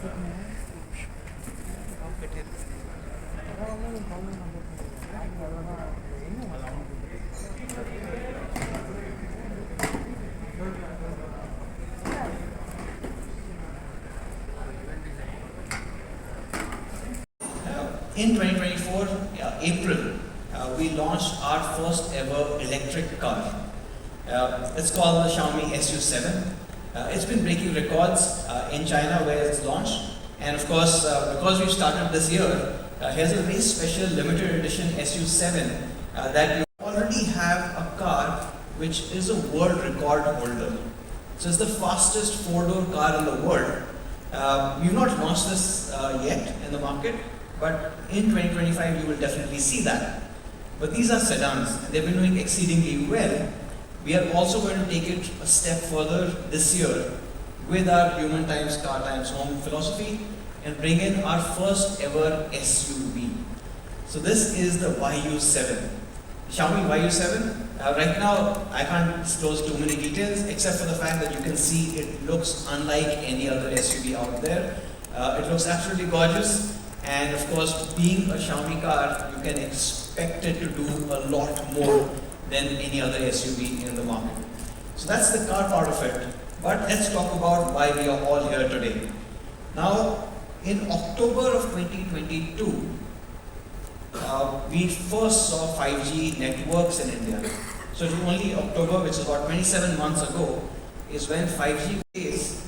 In 2024, April, we launched our first ever electric car. It's called the Xiaomi SU7. It's been breaking records in China where it's launched. And of course, because we started this year, here's a very special limited edition SU7 that you already have a car which is a world record holder. So it's the fastest four-door car in the world. We've not launched this yet in the market, but in 2025 you will definitely see that. But these are sedans, and they've been doing exceedingly well. We are also going to take it a step further this year with our human times car times home philosophy and bring in our first ever SUV. So this is the YU7, Xiaomi YU7. Right now I can't disclose too many details except for the fact that you can see it looks unlike any other SUV out there. It looks absolutely gorgeous, and of course, being a Xiaomi car, you can expect it to do a lot more than any other SUV in the market. So that's the car part of it. But let's talk about why we are all here today. Now, in October of 2022, we first saw 5G networks in India. So only October, which is about 27 months ago, is when 5G phase,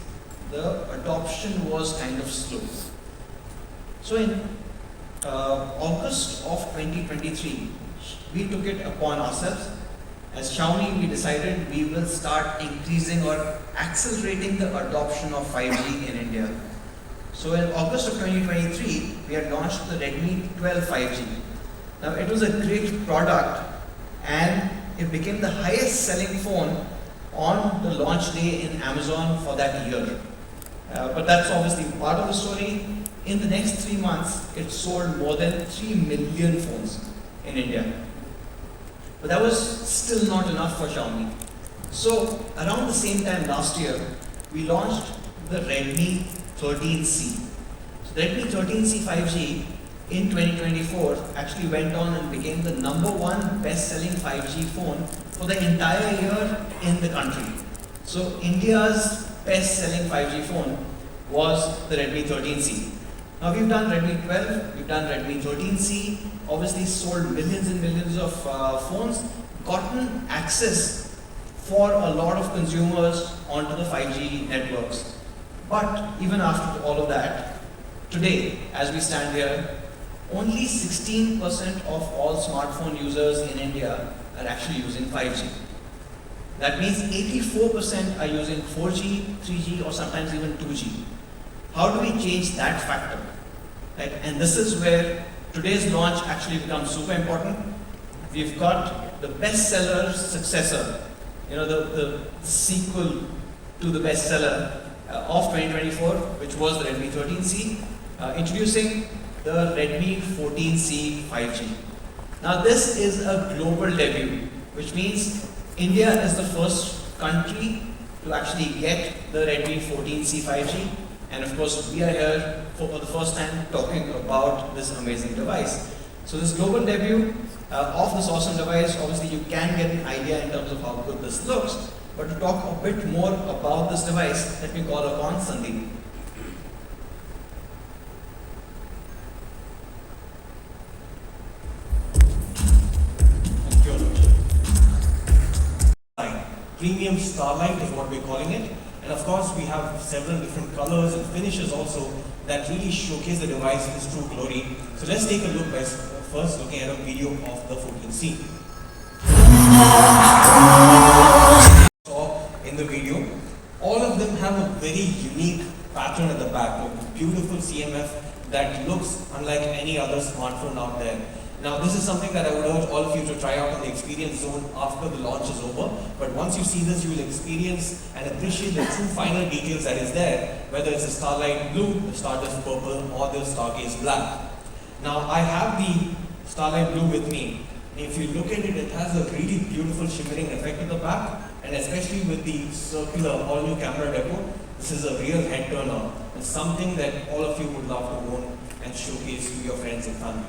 the adoption was kind of slow. So in August of 2023, we took it upon ourselves. As Xiaomi, we decided we will start increasing or accelerating the adoption of 5G in India. So in August of 2023, we had launched the Redmi 12 5G. Now it was a great product and it became the highest selling phone on the launch day in Amazon for that year. But that's obviously part of the story. In the next 3 months, it sold more than 3 million phones in India. But that was still not enough for Xiaomi. So around the same time last year, we launched the Redmi 13C. So Redmi 13C 5G in 2024 actually went on and became the #1 best-selling 5G phone for the entire year in the country. So India's best-selling 5G phone was the Redmi 13C. Now we've done Redmi 12, we've done Redmi 13C, obviously sold millions and millions of phones, gotten access for a lot of consumers onto the 5G networks. But even after all of that, today, as we stand here, only 16% of all smartphone users in India are actually using 5G. That means 84% are using 4G, 3G, or sometimes even 2G. How do we change that factor? Right? And this is where today's launch actually becomes super important. We've got the bestseller successor, the sequel to the bestseller of 2024, which was the Redmi 13C, introducing the Redmi 14C 5G. Now this is a global debut, which means India is the first country to actually get the Redmi 14C 5G. And of course, we are here for the first time talking about this amazing device. So this global debut of this awesome device, obviously you can get an idea in terms of how good this looks. But to talk a bit more about this device, let me call upon Sandeep. Thank you. Premium Starlight is what we're calling it. And of course, we have several different colors and finishes also that really showcase the device in its true glory. So let's take a look by first looking at a video of the 14C. In the video, all of them have a very unique pattern at the back, a beautiful CMF that looks unlike any other smartphone out there. Now this is something that I would urge all of you to try out in the experience zone after the launch is over. But once you see this, you will experience and appreciate the true final details that is there, whether it's the Starlight Blue, the Stardust Purple, or the Stargaze Black. Now I have the Starlight Blue with me. If you look at it, it has a really beautiful shimmering effect at the back, and especially with the circular all-new camera depot, This is a real head turner and something that all of you would love to own and showcase to your friends and family.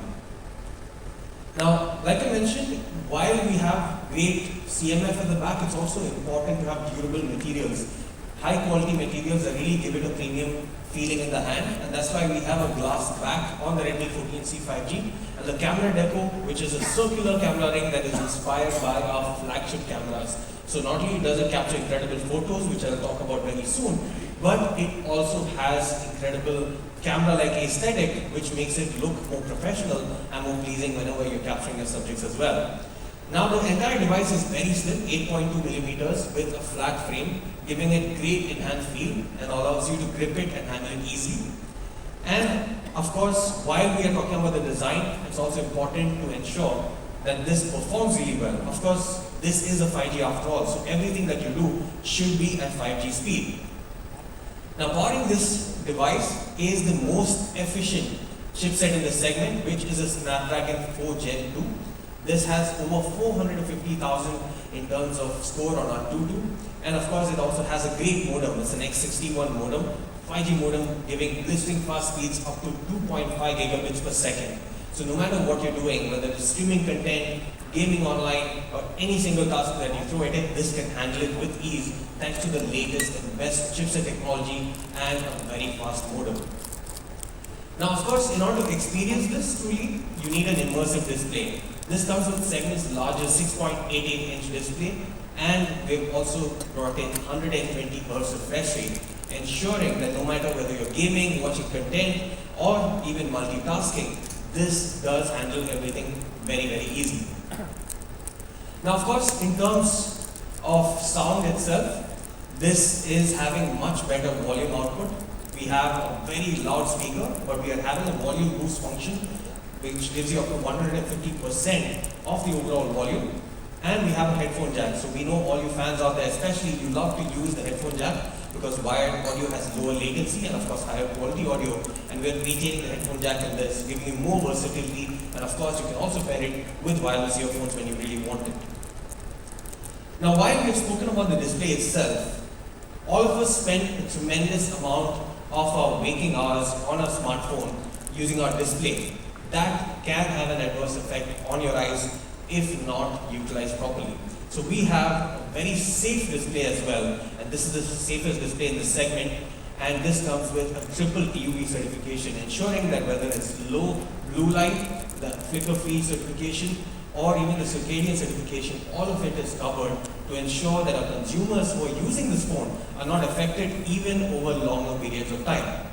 Now, like I mentioned, while we have great CMF at the back, it's also important to have durable materials. High quality materials that really give it a premium feeling in the hand, and that's why we have a glass back on the Redmi 14C 5G, and the camera deco, which is a circular camera ring that is inspired by our flagship cameras. So not only does it capture incredible photos, which I'll talk about very soon, but it also has incredible camera-like aesthetic, which makes it look more professional and more pleasing whenever you're capturing your subjects as well. Now the entire device is very slim, 8.2 millimeters with a flat frame, giving it great enhanced feel and allows you to grip it and handle it easily. And of course, while we are talking about the design, it's also important to ensure that this performs really well. Of course, this is a 5G after all, so everything that you do should be at 5G speed. Now, powering this device is the most efficient chipset in the segment, which is a Snapdragon 4 Gen 2. This has over 450,000 in terms of score on AnTuTu, and of course it also has a great modem. It's an X61 modem, 5G modem, giving blistering fast speeds up to 2.5 gigabits per second. So no matter what you're doing, whether it's streaming content, gaming online, or any single task that you throw at it, this can handle it with ease thanks to the latest and best chipset technology and a very fast modem. Now, of course, in order to experience this truly, you need an immersive display. This comes with segment's largest 6.88-inch display, and we've also brought in 120 Hz refresh rate, ensuring that no matter whether you're gaming, watching content, or even multitasking, this does handle everything very, very easily. Now, of course, in terms of sound itself, this is having much better volume output. We have a very loud speaker, but we are having a volume boost function, which gives you up to 150% of the overall volume. And we have a headphone jack. So we know all you fans out there, especially you love to use the headphone jack because wired audio has lower latency and of course higher quality audio. And we're retaining the headphone jack in this, giving you more versatility. And of course, you can also pair it with wireless earphones when you really want it. Now, while we've spoken about the display itself, all of us spend a tremendous amount of our waking hours on our smartphone using our display. That can have an adverse effect on your eyes if not utilized properly. So we have a very safe display as well, and this is the safest display in the segment, and this comes with a triple TUV certification, ensuring that whether it's low blue light, the flicker-free certification, or even the circadian certification, all of it is covered to ensure that our consumers who are using this phone are not affected even over longer periods of time.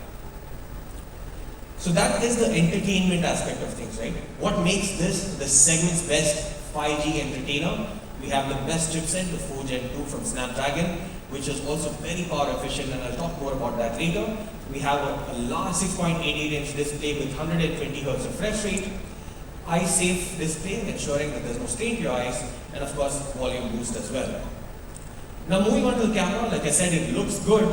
So that is the entertainment aspect of things, right? What makes this the segment's best 5G entertainer? We have the best chipset, the 4 Gen 2 from Snapdragon, which is also very power efficient, and I'll talk more about that later. We have a large 6.88-inch display with 120 Hz refresh rate, eye-safe display, ensuring that there's no strain to your eyes, and of course, volume boost as well. Now moving on to the camera, like I said, it looks good,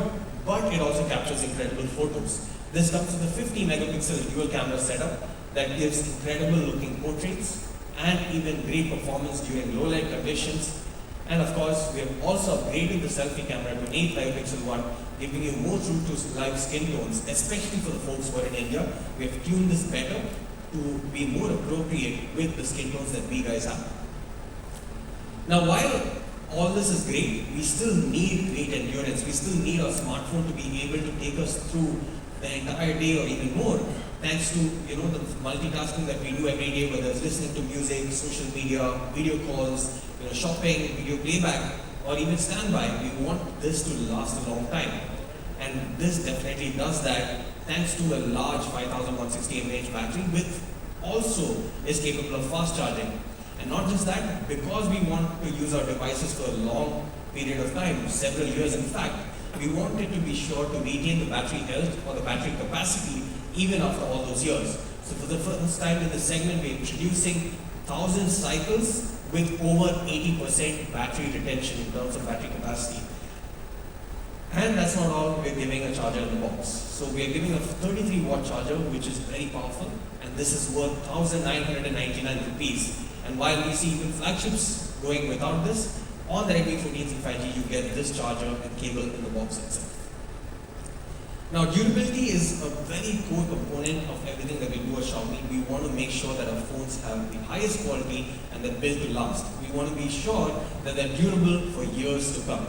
but it also captures incredible photos. This comes with a 50 megapixel dual camera setup that gives incredible looking portraits and even great performance during low light conditions. And of course, we have also upgraded the selfie camera to an 8 megapixel one, giving you more true to life skin tones, especially for the folks who are in India. We have tuned this better to be more appropriate with the skin tones that we guys have. Now, while all this is great, we still need great endurance. We still need our smartphone to be able to take us through the entire day or even more, thanks to the multitasking that we do every day, whether it's listening to music, social media, video calls, shopping, video playback, or even standby. We want this to last a long time. And this definitely does that thanks to a large 5160 mAh battery, which also is capable of fast charging. And not just that, because we want to use our devices for a long period of time, several years in fact, we wanted to be sure to retain the battery health or the battery capacity even after all those years. So for the first time in this segment, we're introducing 1,000 cycles with over 80% battery retention in terms of battery capacity. And that's not all, we're giving a charger in the box. So we're giving a 33 watt charger, which is very powerful, and this is worth 1,999 rupees. And while we see even flagships going without this, on the Redmi 14C 5G you get this charger and cable in the box itself. Now, durability is a very core component of everything that we do at Xiaomi. We want to make sure that our phones have the highest quality and they're built to last. We want to be sure that they're durable for years to come.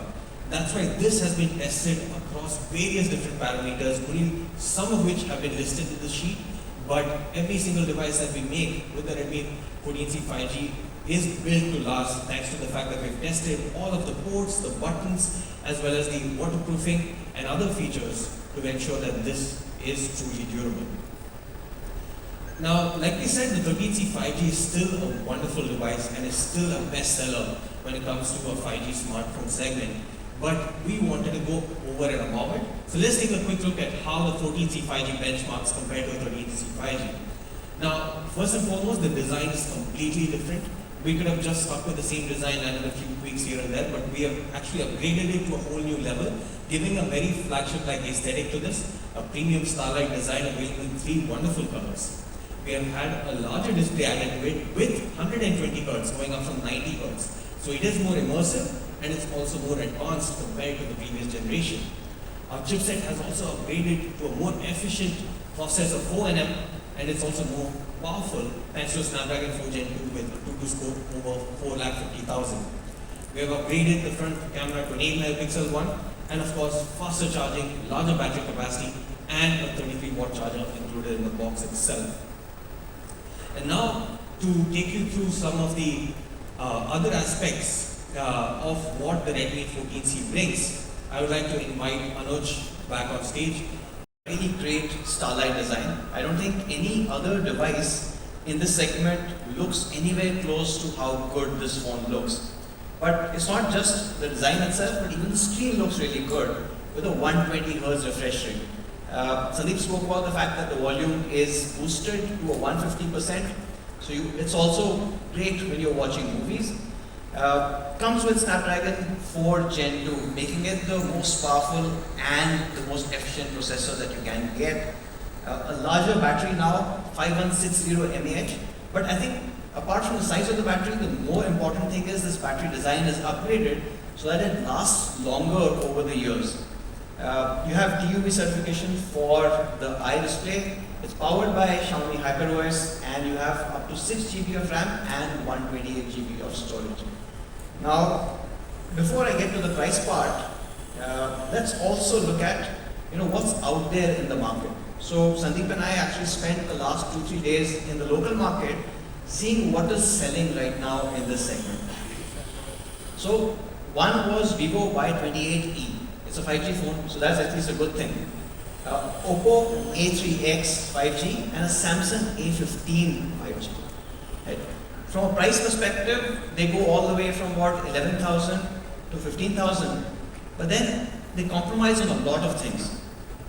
That's why this has been tested across various different parameters, only some of which have been listed in the sheet. But every single device that we make with the Redmi 14C 5G is built to last, thanks to the fact that we've tested all of the ports, the buttons, as well as the waterproofing and other features to ensure that this is truly durable. Now, like we said, the 13C 5G is still a wonderful device and is still a bestseller when it comes to a 5G smartphone segment. But we wanted to go over and above it. So let's take a quick look at how the 14C 5G benchmarks compare to the 13C 5G. Now, first and foremost, the design is completely different. We could have just stuck with the same design and added a few tweaks here and there, but we have actually upgraded it to a whole new level, giving a very flagship-like aesthetic to this, a premium Starlight design available in 3 wonderful colors. We have had a larger display added to it with 120 Hz going up from 90 Hz. So it is more immersive and it's also more advanced compared to the previous generation. Our chipset has also upgraded to a more efficient processor 4nm and it's also more powerful thanks to Snapdragon 4 Gen 2 with a 2 scope over 450,000. We have upgraded the front camera to an 8 megapixel one and of course faster charging, larger battery capacity and a 33-watt charger included in the box itself. And now to take you through some of the other aspects of what the Redmi 14C brings, I would like to invite Anuj back on stage. Really great Starlight design. I don't think any other device in this segment looks anywhere close to how good this phone looks. But it's not just the design itself, but even the screen looks really good with a 120 Hz refresh rate. Sandeep spoke about the fact that the volume is boosted to a 150%. So it's also great when you're watching movies. Comes with Snapdragon 4 Gen 2, making it the most powerful and the most efficient processor that you can get. A larger battery now, 5160 mAh. But I think apart from the size of the battery, the more important thing is this battery design is upgraded so that it lasts longer over the years. You have TUV certification for the iDisplay. It's powered by Xiaomi HyperOS and you have up to 6 GB of RAM and 128 GB of storage. Now, before I get to the price part, let's also look at what's out there in the market. So Sandeep and I actually spent the last 2-3 days in the local market seeing what is selling right now in this segment. So one was Vivo Y28e. It's a 5G phone, so that's at least a good thing. Oppo A3X 5G and a Samsung A15 5G. Right? From a price perspective, they go all the way from 11,000 to 15,000, but then they compromise on a lot of things.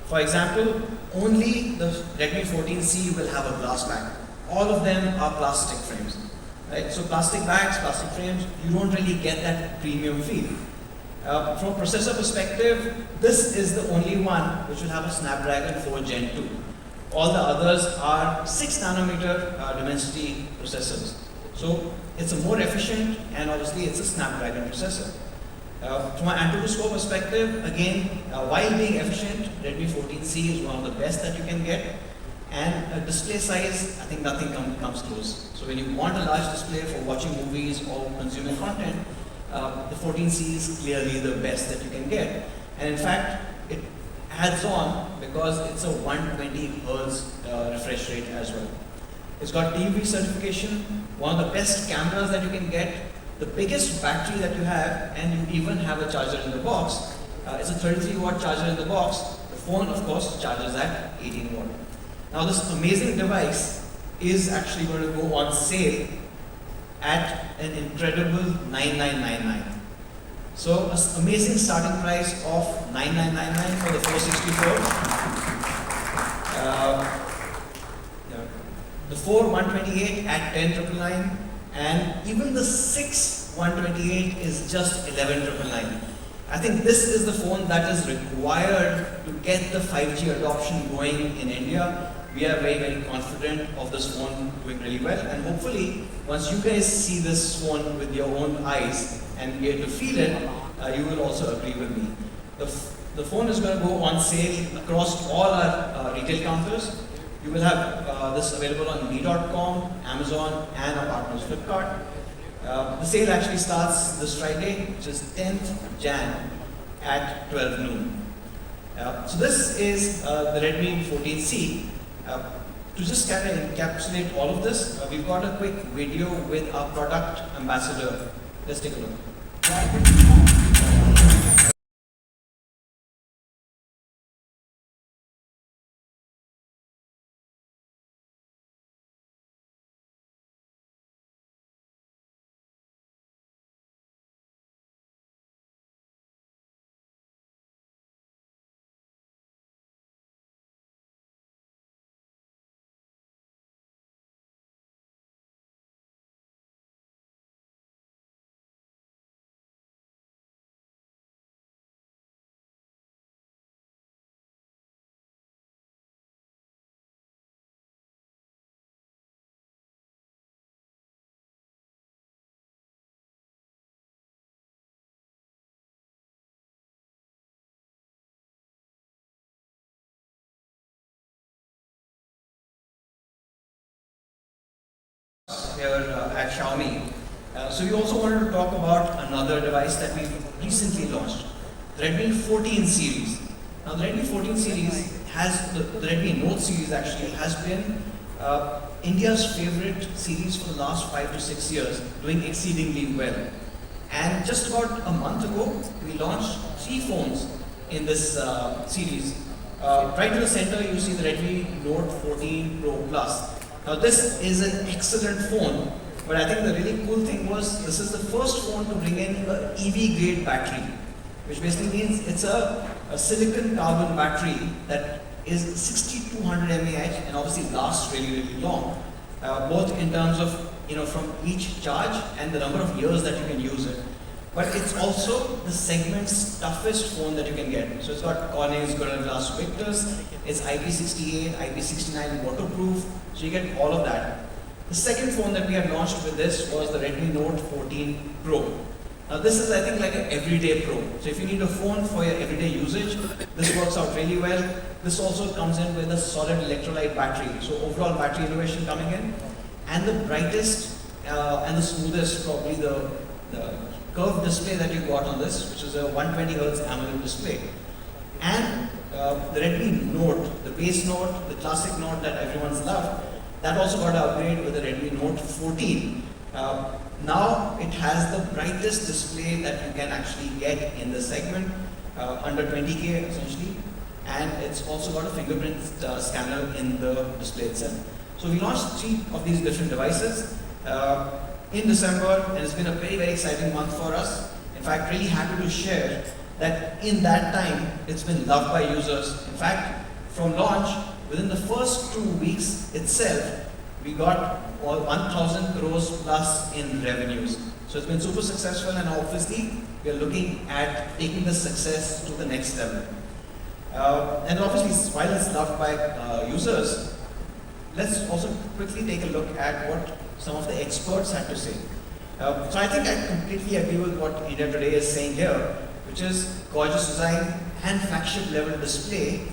For example, only the Redmi 14C will have a glass back. All of them are plastic frames. Right? So plastic backs, plastic frames, you don't really get that premium feel. From a processor perspective, this is the only one which will have a Snapdragon 4 Gen 2. All the others are 6 nanometer Dimensity processors. So it's a more efficient and obviously it's a Snapdragon processor. From an Antutu Score perspective, again, while being efficient, Redmi 14C is one of the best that you can get. And a display size, I think nothing comes close. So when you want a large display for watching movies or consuming content, the 14C is clearly the best that you can get. And in fact, it adds on because it's a 120 Hz refresh rate as well. It's got TUV certification, one of the best cameras that you can get, the biggest battery that you have, and you even have a charger in the box. It's a 33-watt charger in the box. The phone, of course, charges at 18 watt. Now this amazing device is actually going to go on sale at an incredible 9999. So an amazing starting price of 9999 for the 464. The 4 128 at 10,999, and even the 6 128 is just 11,999. I think this is the phone that is required to get the 5G adoption going in India. We are very, very confident of this phone doing really well, and hopefully once you guys see this phone with your own eyes and be able to feel it, you will also agree with me. The phone is going to go on sale across all our retail counters. You will have this available on Me.com, Amazon, and our partners Flipkart. The sale actually starts this Friday, which is 10th Jan at 12 noon. So this is the Redmi 14C. To just kind of encapsulate all of this, we've got a quick video with our product ambassador. Let's take a look. Here at Xiaomi. So we also wanted to talk about another device that we recently launched, the Redmi 14 series. Now the Redmi 14 series has, the Redmi Note series actually has been India's favorite series for the last 5 to 6 years, doing exceedingly well. And just about a month ago, we launched 3 phones in this series. Right in the center, you see the Redmi Note 14 Pro Plus. Now this is an excellent phone, but I think the really cool thing was this is the first phone to bring in an EV grade battery, which basically means it's a silicon carbon battery that is 6200 mAh and obviously lasts really long, both in terms of from each charge and the number of years that you can use it. But it's also the segment's toughest phone that you can get. So it's got Corning's Gorilla Glass Victus, it's IP68, IP69 waterproof, so you get all of that. The second phone that we had launched with this was the Redmi Note 14 Pro. Now this is, I think, like an everyday Pro. So if you need a phone for your everyday usage, this works out really well. This also comes in with a solid electrolyte battery. So overall battery innovation coming in. And the brightest and the smoothest, probably the curved display that you got on this, which is a 120 Hz AMOLED display. And the Redmi Note, the base Note, the classic Note that everyone's loved, that also got an upgrade with the Redmi Note 14. Now it has the brightest display that you can actually get in the segment, under 20K essentially, and it's also got a fingerprint scanner in the display itself. So we launched 3 of these different devices in December, and it's been a very exciting month for us. In fact, really happy to share that in that time, it's been loved by users. In fact, from launch, within the first 2 weeks itself, we got 1,000 crores plus in revenues. So it's been super successful, and obviously, we are looking at taking the success to the next level. And obviously, while it's loved by users, let's also quickly take a look at what some of the experts had to say. So I think I completely agree with what India Today is saying here, which is gorgeous design and flagship level display,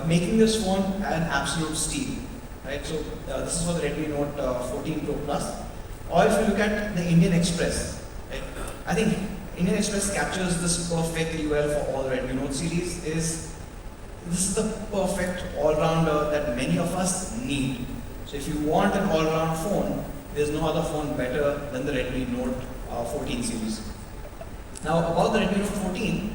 making this phone an absolute steal. Right? So this is for the Redmi Note 14 Pro Plus. Or if you look at the Indian Express, right? I think Indian Express captures this perfectly well for all the Redmi Note series. This is the perfect all-rounder that many of us need. So if you want an all-round phone, there's no other phone better than the Redmi Note 14 series. Now about the Redmi Note 14,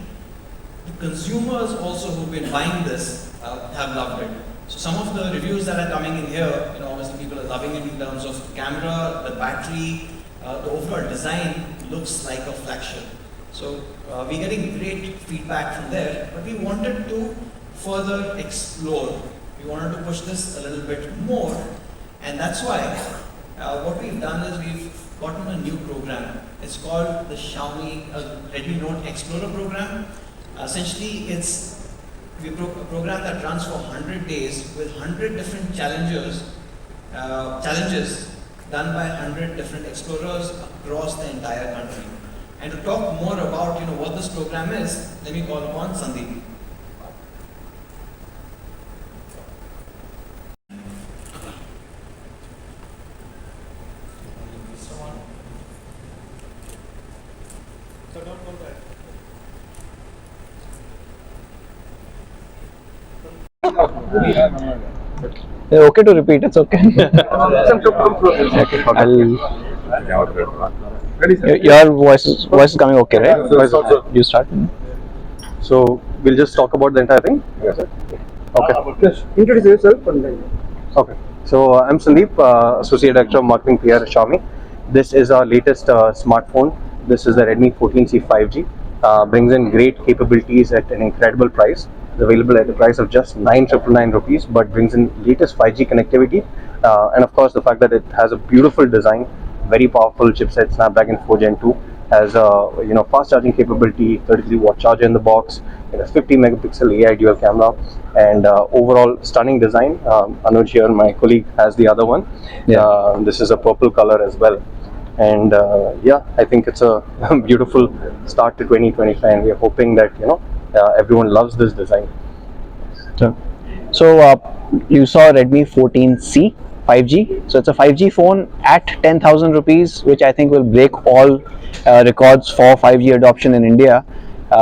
the consumers also who've been buying this have loved it. So some of the reviews that are coming in here, obviously people are loving it in terms of the camera, the battery, the overall design looks like a flagship. So we're getting great feedback from there, but we wanted to further explore. We wanted to push this a little bit more, and that's why what we've done is we've gotten a new program. It's called the Xiaomi Redmi Note Explorer program. Essentially, it's a program that runs for 100 days with 100 different challenges done by 100 different explorers across the entire country. And to talk more about what this program is, let me call upon Sandeep. Okay to repeat, it's okay. Your voice is coming okay, right? You start. So we'll just talk about the entire thing. Yes. Okay. Just introduce yourself and then. Okay. So I'm Sandeep, Associate Director of Marketing PR at Xiaomi. This is our latest smartphone. This is the Redmi 14C 5G. Brings in great capabilities at an incredible price. It's available at the price of just 999 rupees, but brings in latest 5G connectivity, and of course the fact that it has a beautiful design, very powerful chipset, Snapdragon 4 Gen 2, has a fast charging capability, 33-watt charger in the box, and a 50 megapixel AI dual camera, and overall stunning design. Anuj here, my colleague, has the other one. Yeah. This is a purple color as well. And yeah, I think it's a beautiful start to 2025, and we are hoping that everyone loves this design. So you saw Redmi 14C 5G. So it's a 5G phone at 10,000 rupees, which I think will break all records for 5G adoption in India.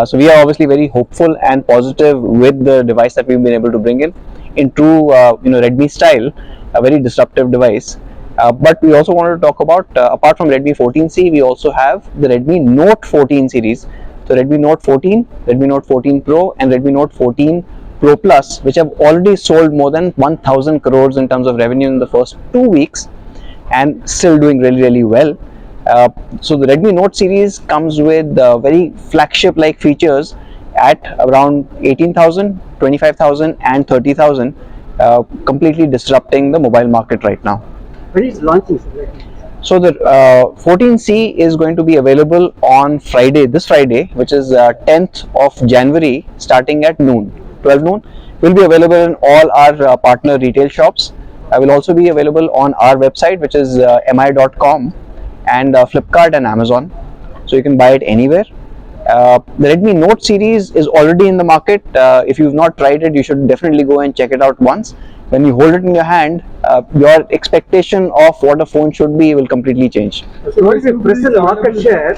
So we are obviously very hopeful and positive with the device that we've been able to bring in true Redmi style, a very disruptive device. But we also wanted to talk about, apart from Redmi 14C, we also have the Redmi Note 14 series. So Redmi Note 14, Redmi Note 14 Pro, and Redmi Note 14 Pro Plus, which have already sold more than 1,000 crores in terms of revenue in the first 2 weeks, and still doing really, really well. So the Redmi Note series comes with very flagship-like features at around 18,000, 25,000, and 30,000, completely disrupting the mobile market right now. When is launching? Sir? So the 14C is going to be available on Friday, this Friday, which is 10th of January, starting at noon, 12 noon. Will be available in all our partner retail shops. Will also be available on our website, which is mi.com, and Flipkart and Amazon. So you can buy it anywhere. The Redmi Note series is already in the market. If you've not tried it, you should definitely go and check it out once. When you hold it in your hand, your expectation of what a phone should be will completely change. So what is the present market share?